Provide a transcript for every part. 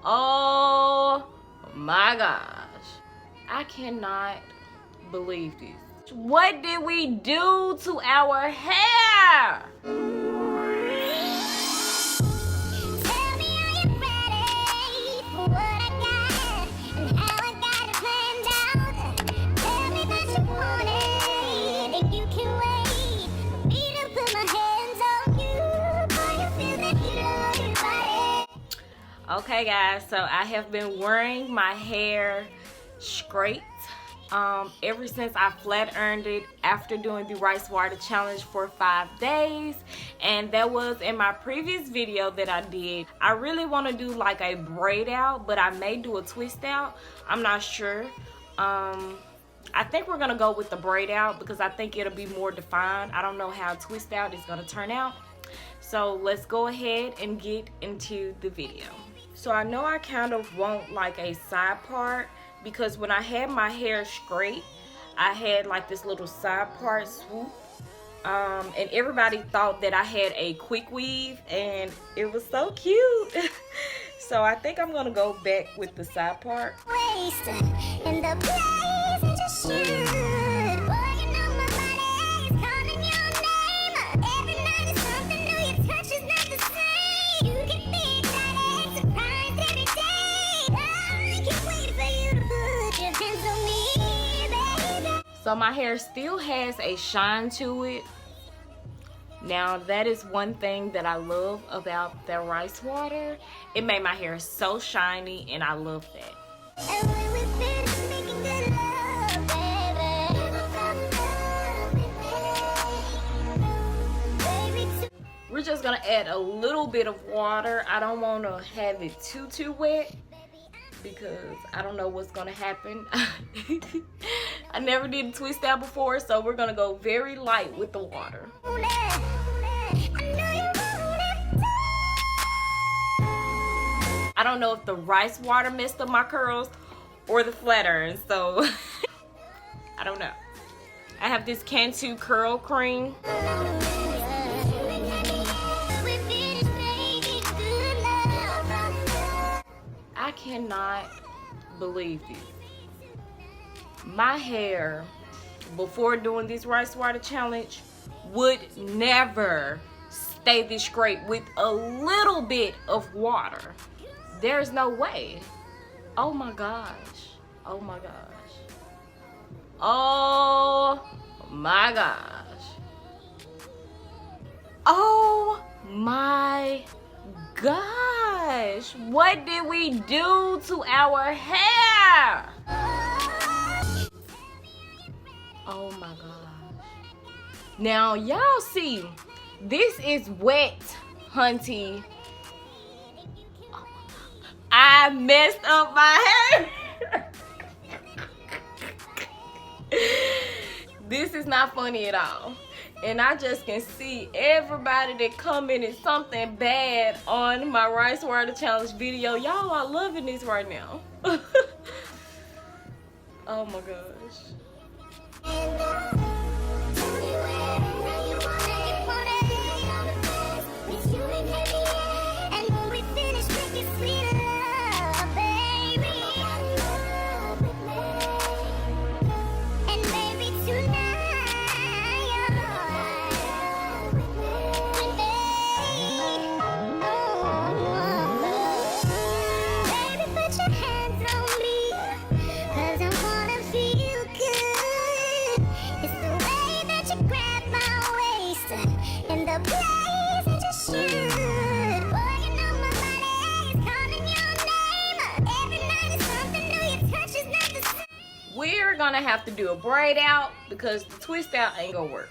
Oh my gosh. I cannot believe this. What did we do to our hair? Okay guys, so I have been wearing my hair straight ever since I flat ironed it after doing the rice water challenge for 5 days, and that was in my previous video that I did. I really want to do like a braid out, but I may do a twist out. I'm not sure. I think we're gonna go with the braid out because I think it'll be more defined. I don't know how twist out is gonna turn out. So let's go ahead and get into the video. So I know I kind of want like a side part because when I had my hair straight, I had like this little side part swoop. And everybody thought that I had a quick weave and it was so cute. So I think I'm gonna go back with the side part. So my hair still has a shine to it. Now that is one thing that I love about the rice water. It made my hair so shiny and I love that. We're just gonna add a little bit of water. I don't want to have it too wet because I don't know what's gonna happen. I never did a twist out before, so we're gonna go very light with the water. I don't know if the rice water messed up my curls or the flat iron, so I don't know. I have this Cantu curl cream. I cannot believe this. My hair before doing this rice water challenge would never stay this straight with a little bit of water. There's no way. Oh my gosh. Oh my gosh. Oh my gosh. Oh my gosh. What did we do to our hair? Oh my gosh. Now y'all see, this is wet, hunty. I messed up my hair. This is not funny at all. And I just can see everybody that commented something bad on my rice water challenge video. Y'all are loving this right now. Oh my gosh. We're gonna have to do a braid out because the twist out ain't gonna work.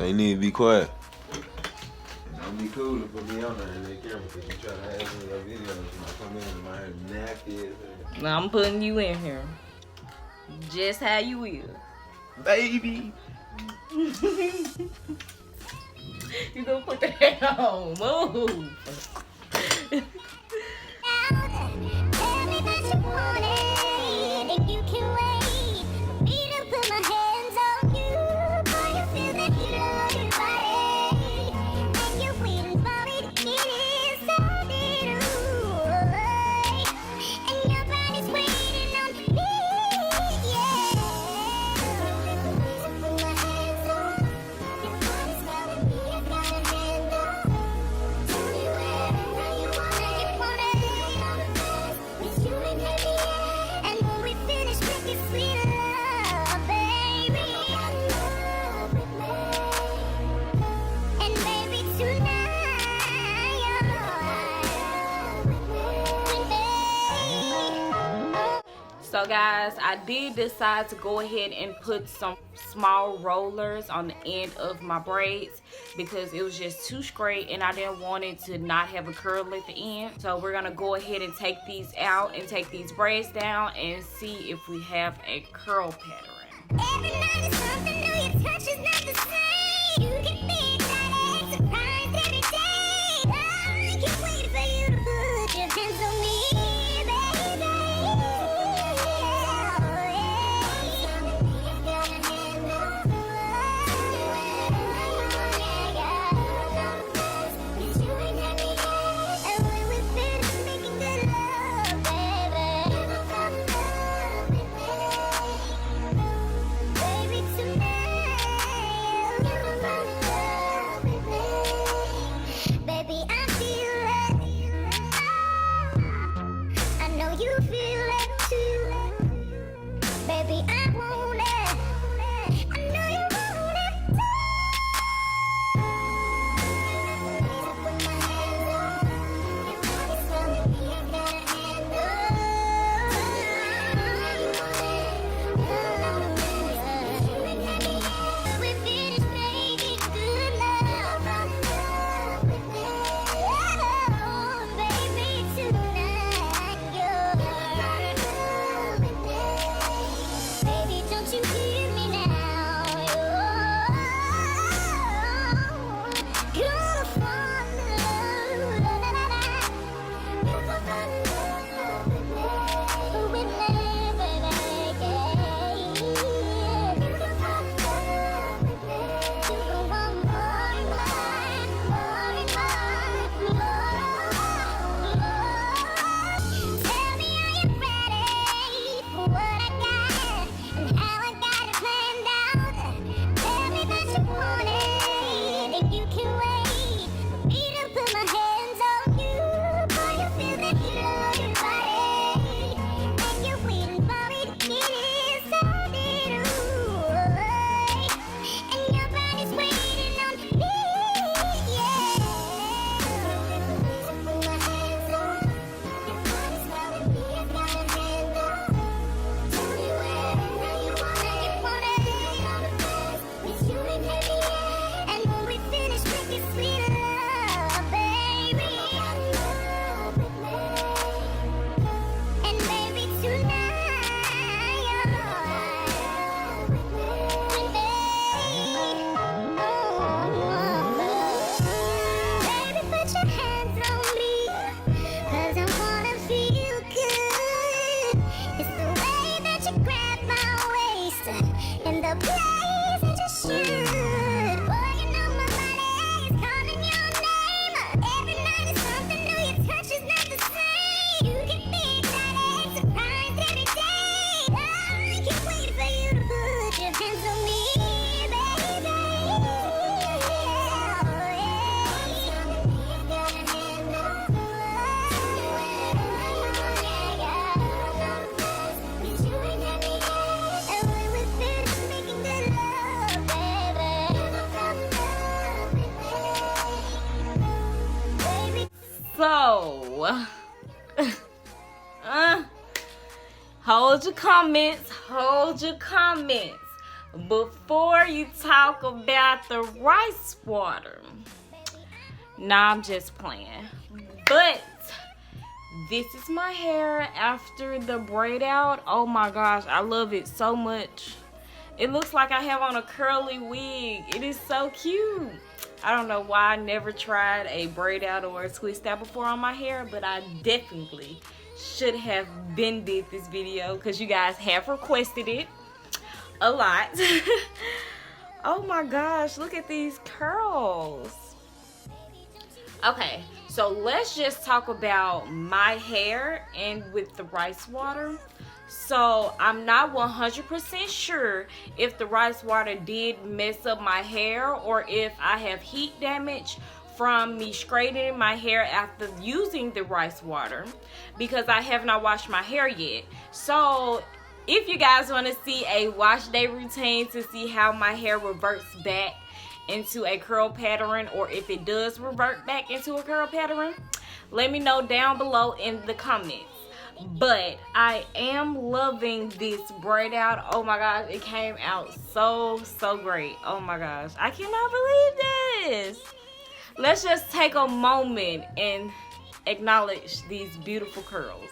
So you need to be quiet. Don't be cool to put me on there in that camera because you try to have some of your videos and I come in and my hair nasty as hell. I'm putting you in here. Just how you will. Baby! You gonna put the hair on. Move. So guys, I did decide to go ahead and put some small rollers on the end of my braids because it was just too straight and I didn't want it to not have a curl at the end. So we're gonna go ahead and take these out and take these braids down and see if we have a curl pattern. Every night is something new, your touch is not the same. You can be excited, surprised every day. I can't wait for you to put your hands on me. So, hold your comments, before you talk about the rice water. Nah, I'm just playing. But this is my hair after the braid out. Oh my gosh, I love it so much. It looks like I have on a curly wig. It is so cute. I don't know why I never tried a braid out or a twist out before on my hair, but I definitely should have been did this video because you guys have requested it a lot. Oh my gosh, look at these curls. Okay, so let's just talk about my hair and with the rice water. So I'm not 100% sure if the rice water did mess up my hair or if I have heat damage from me straightening my hair after using the rice water, because I have not washed my hair yet. So if you guys want to see a wash day routine to see how my hair reverts back into a curl pattern, or if it does revert back into a curl pattern, let me know down below in the comments. But I am loving this braid out. Oh my gosh, it came out so great. Oh my gosh, I cannot believe this. Let's just take a moment and acknowledge these beautiful curls.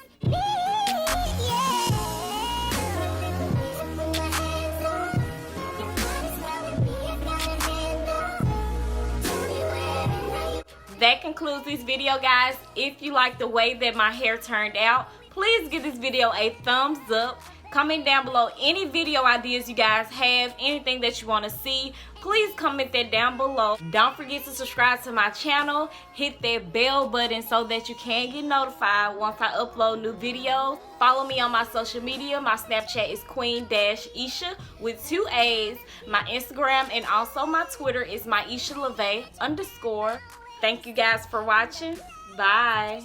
That concludes this video, guys. If you like the way that my hair turned out, please give this video a thumbs up. Comment down below any video ideas you guys have, anything that you want to see. Please comment that down below. Don't forget to subscribe to my channel. Hit that bell button so that you can get notified once I upload new videos. Follow me on my social media. My Snapchat is queen-isha with 2 A's. My Instagram and also my Twitter is MieshaLave_. Thank you guys for watching. Bye.